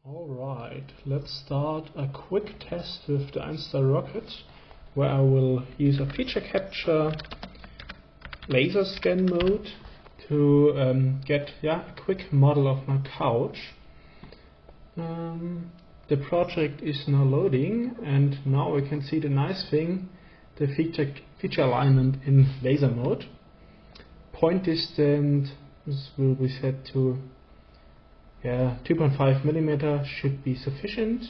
Alright, let's start a quick test with the Einstar Rockit, where I will use a feature capture laser scan mode to get a quick model of my couch. The project is now loading, and now we can see the nice thing, the feature alignment in laser mode. Point distance will be set to 2.5 millimeter should be sufficient.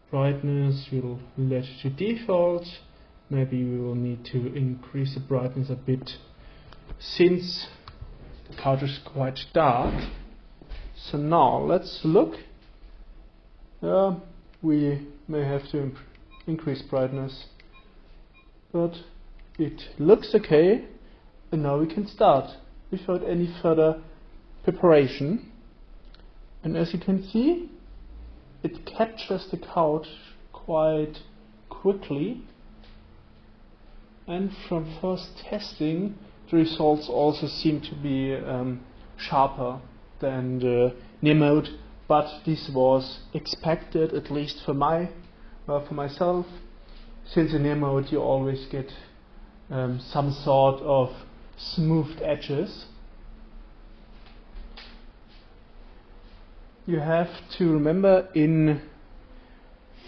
Brightness we'll let to default. Maybe we will need to increase the brightness a bit since the couch is quite dark. So now let's look. We may have to increase brightness, but it looks okay, and now we can start without any further preparation. And as you can see, it captures the couch quite quickly, and from first testing the results also seem to be sharper than the near mode, but this was expected, at least for myself, since in near mode you always get some sort of smoothed edges. You have to remember, in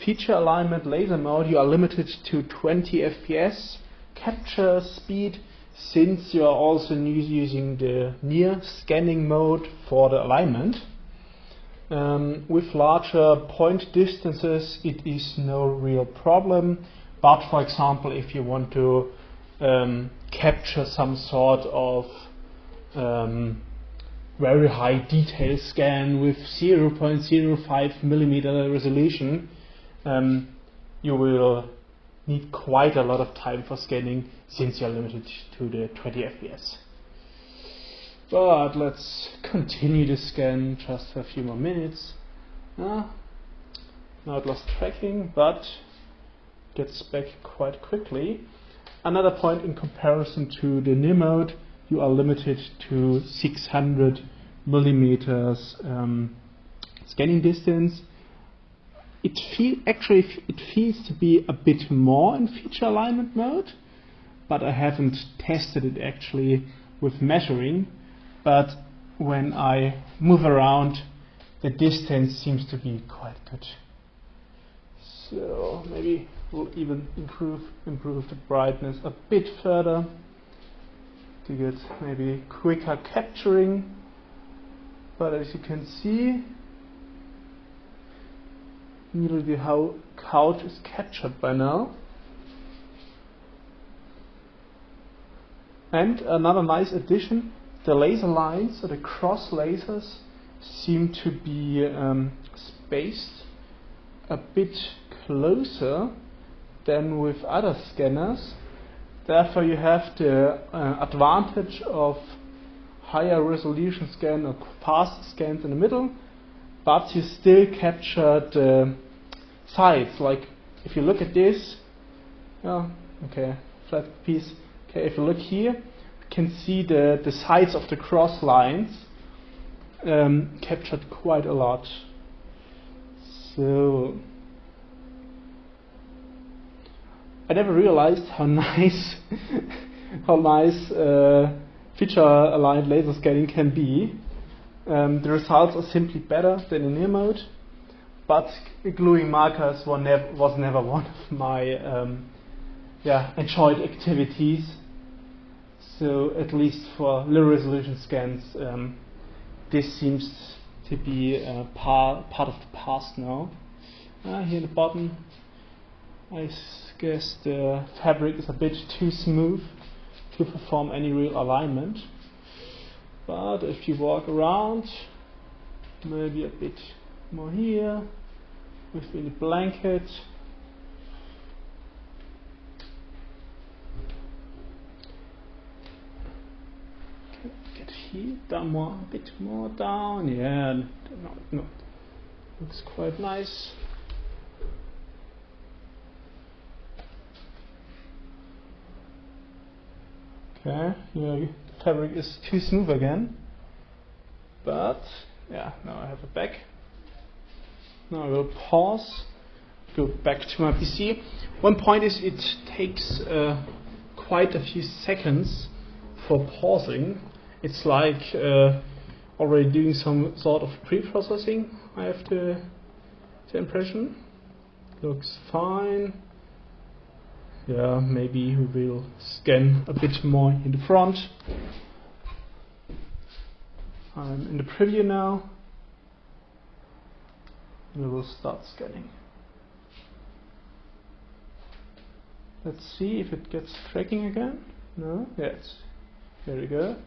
feature alignment laser mode you are limited to 20 FPS capture speed, since you are also using the near scanning mode for the alignment. With larger point distances it is no real problem, but for example if you want to capture some sort of very high detail scan with 0.05 millimeter resolution, you will need quite a lot of time for scanning, since you are limited to the 20 FPS. But let's continue the scan just for a few more minutes. Now it lost tracking, but gets back quite quickly. Another point, in comparison to the near mode, you are limited to 600 millimeters scanning distance. It feels to be a bit more in feature alignment mode, but I haven't tested it actually with measuring. But when I move around, the distance seems to be quite good. So maybe we'll even improve the brightness a bit further to get maybe quicker capturing. But as you can see, nearly how couch is captured by now. And another nice addition, the laser lines, or the cross lasers, seem to be spaced a bit closer than with other scanners. Therefore you have the advantage of higher resolution scan or fast scans in the middle, but you still capture the sides. Like if you look at this, flat piece. Okay, if you look here, you can see the sides of the cross lines captured quite a lot. So I never realized how nice feature aligned laser scanning can be. The results are simply better than in near mode, but gluing markers was never one of my enjoyed activities. So at least for low resolution scans, this seems to be part of the past now. Here at the bottom, I guess the fabric is a bit too smooth to perform any real alignment. But if you walk around, maybe a bit more here, within the blanket, get here, down a bit more down, no, looks quite nice. Okay, the fabric is too smooth again, but yeah, now I have it back. Now I will pause, go back to my PC. One point is it takes quite a few seconds for pausing. It's like already doing some sort of pre-processing. I have the impression. Looks fine. Yeah, maybe we will scan a bit more in the front. I'm in the preview now. We will start scanning. Let's see if it gets tracking again. No? Yes. There we go.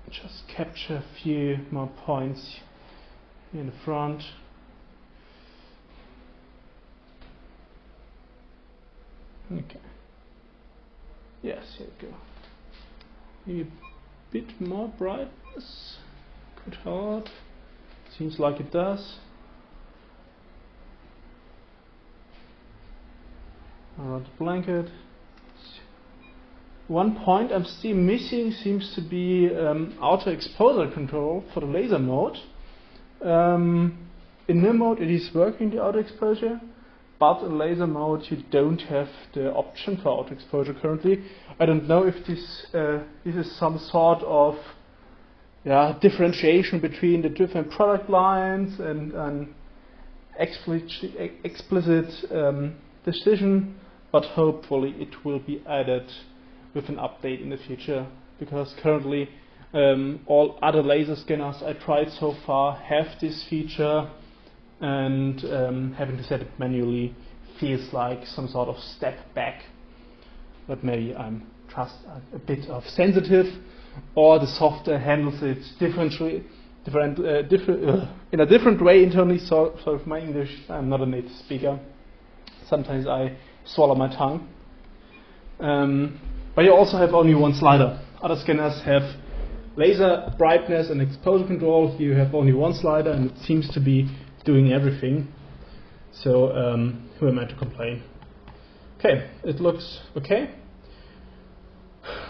Let's just capture a few more points in the front. Okay. Yes, here we go. Maybe a bit more brightness could help. Seems like it does. Around the blanket. One point I'm still missing seems to be auto exposure control for the laser mode. In NIM mode it is working, the auto exposure, but in laser mode you don't have the option for auto exposure currently. I don't know if this is some sort of differentiation between the different product lines and explicit decision, but hopefully it will be added with an update in the future, because currently all other laser scanners I tried so far have this feature, and having to set it manually feels like some sort of step back. But maybe I'm just a bit of sensitive, or the software handles it in a different way internally. So for my English, I'm not a native speaker. Sometimes I swallow my tongue. But you also have only one slider. Other scanners have laser brightness and exposure control. You have only one slider, and it seems to be doing everything. So who am I to complain? Okay, it looks okay.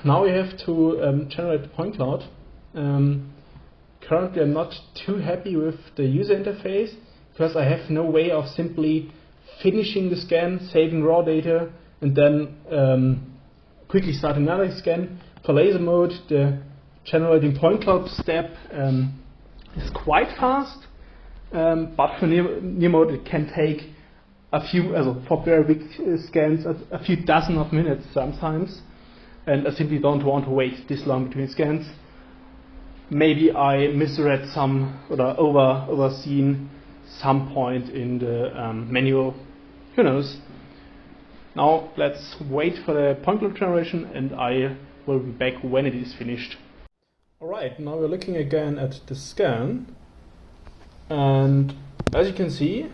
Now we have to generate the point cloud. Currently I'm not too happy with the user interface, because I have no way of simply finishing the scan, saving raw data, and then quickly start another scan. For laser mode, the generating point cloud step is quite fast, but for near mode it can take a few, for very big scans, a few dozen of minutes sometimes, and I simply don't want to wait this long between scans. Maybe I misread some, or overseen some point in the manual, who knows. Now let's wait for the point cloud generation, and I will be back when it is finished. Alright, now we're looking again at the scan, and as you can see,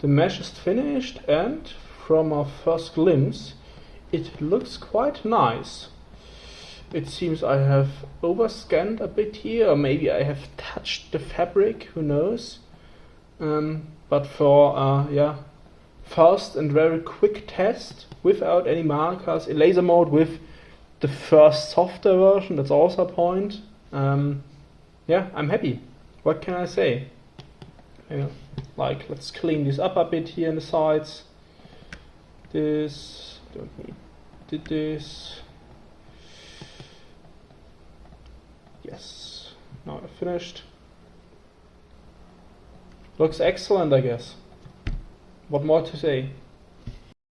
the mesh is finished, and from our first glimpse it looks quite nice. It seems I have overscanned a bit here, or maybe I have touched the fabric, who knows. But for fast and very quick test without any markers in laser mode with the first software version, that's also a point. I'm happy. What can I say? Let's clean this up a bit here in the sides. This, don't need this. Yes, now I've finished. Looks excellent, I guess. What more to say?